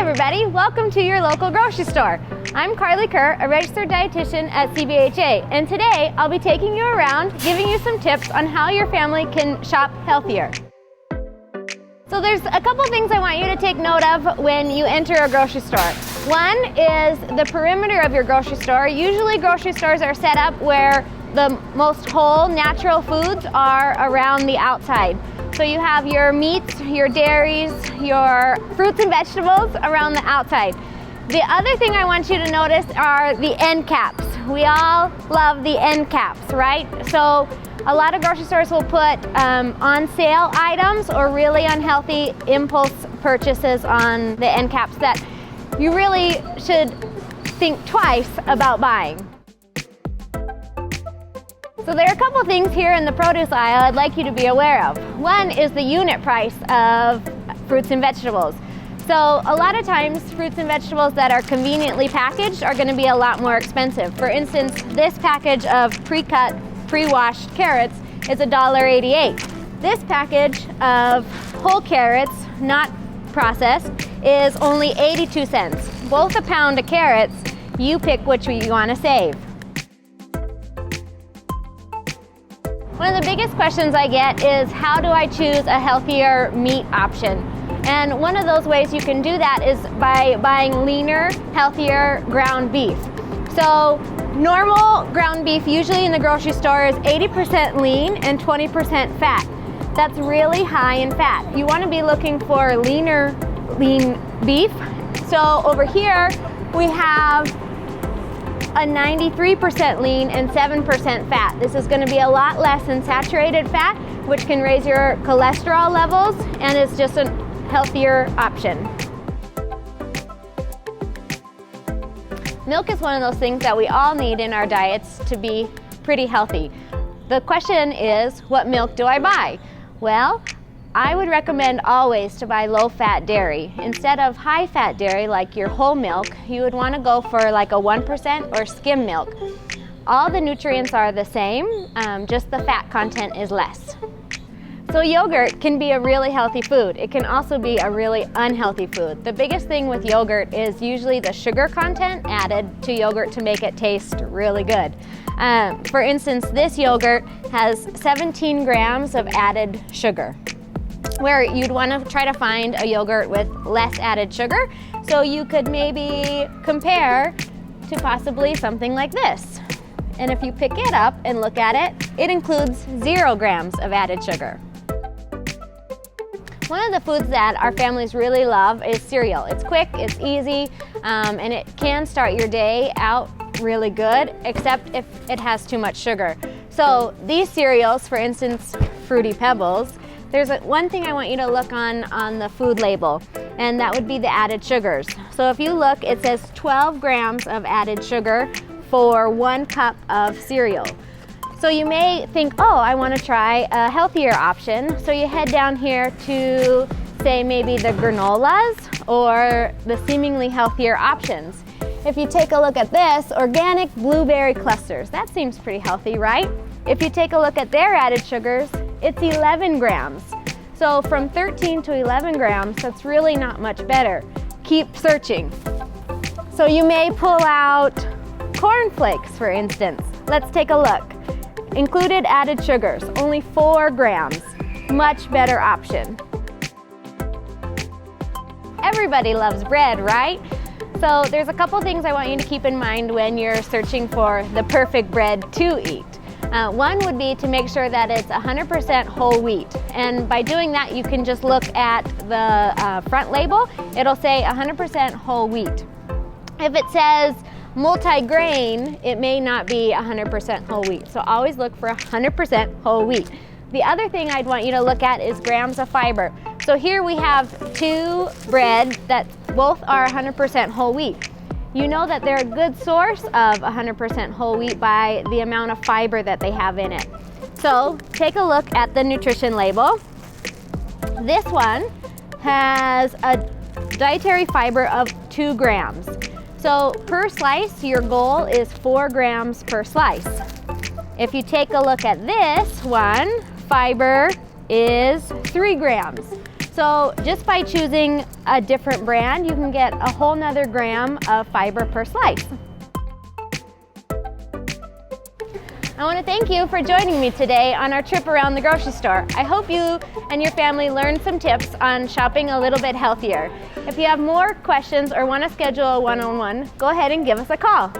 everybody, welcome to your local grocery store. I'm Karlee Kerr, a registered dietitian at CBHA, and today I'll be taking you around giving you some tips on how your family can shop healthier. So there's a couple things I want you to take note of when you enter a grocery store. One is the perimeter of your grocery store. Usually grocery stores are set up where the most whole natural foods are around the outside. So you have your meats, your dairies, your fruits and vegetables around the outside. The other thing I want you to notice are the end caps. We all love the end caps, right? So a lot of grocery stores will put on sale items or really unhealthy impulse purchases on the end caps that you really should think twice about buying. So there are a couple things here in the produce aisle I'd like you to be aware of. One is the unit price of fruits and vegetables. So a lot of times fruits and vegetables that are conveniently packaged are going to be a lot more expensive. For instance, this package of pre-cut, pre-washed carrots is $1.88. This package of whole carrots, not processed, is only 82 cents. Both a pound of carrots. You pick which you want to save. One of the biggest questions I get is, how do I choose a healthier meat option? And one of those ways you can do that is by buying leaner, healthier ground beef. So normal ground beef, usually in the grocery store, is 80% lean and 20% fat. That's really high in fat. You want to be looking for lean beef. So over here we have a 93% lean and 7% fat. This is going to be a lot less than saturated fat, which can raise your cholesterol levels, and it's just a healthier option. Milk is one of those things that we all need in our diets to be pretty healthy. The question is, what milk do I buy? Well, I would recommend always to buy low-fat dairy. Instead of high-fat dairy like your whole milk, you would want to go for like a 1% or skim milk. All the nutrients are the same, just the fat content is less. So yogurt can be a really healthy food. It can also be a really unhealthy food. The biggest thing with yogurt is usually the sugar content added to yogurt to make it taste really good. For instance, this yogurt has 17 grams of added sugar, where you'd want to try to find a yogurt with less added sugar. So you could maybe compare to possibly something like this. And if you pick it up and look at it, it includes 0 grams of added sugar. One of the foods that our families really love is cereal. It's quick, it's easy, and it can start your day out really good, except if it has too much sugar. So these cereals, for instance, Fruity Pebbles, there's one thing I want you to look on the food label, and that would be the added sugars. So if you look, it says 12 grams of added sugar for 1 cup of cereal. So you may think, oh, I want to try a healthier option. So you head down here to, say, maybe the granolas or the seemingly healthier options. If you take a look at this, organic blueberry clusters, that seems pretty healthy, right? If you take a look at their added sugars, it's 11 grams. So from 13 to 11 grams, that's really not much better. Keep searching. So you may pull out corn flakes, for instance. Let's take a look. Included added sugars, only 4 grams. Much better option. Everybody loves bread, right? So there's a couple things I want you to keep in mind when you're searching for the perfect bread to eat. One would be to make sure that it's 100% whole wheat. And by doing that, you can just look at the front label. It'll say 100% whole wheat. If it says multi-grain, it may not be 100% whole wheat. So always look for 100% whole wheat. The other thing I'd want you to look at is grams of fiber. So here we have 2 bread that both are 100% whole wheat. You know that they're a good source of 100% whole wheat by the amount of fiber that they have in it. So take a look at the nutrition label. This one has a dietary fiber of 2 grams. So per slice, your goal is 4 grams per slice. If you take a look at this one, fiber is 3 grams. So just by choosing a different brand, you can get a whole nother gram of fiber per slice. I want to thank you for joining me today on our trip around the grocery store. I hope you and your family learned some tips on shopping a little bit healthier. If you have more questions or want to schedule a one-on-one, go ahead and give us a call.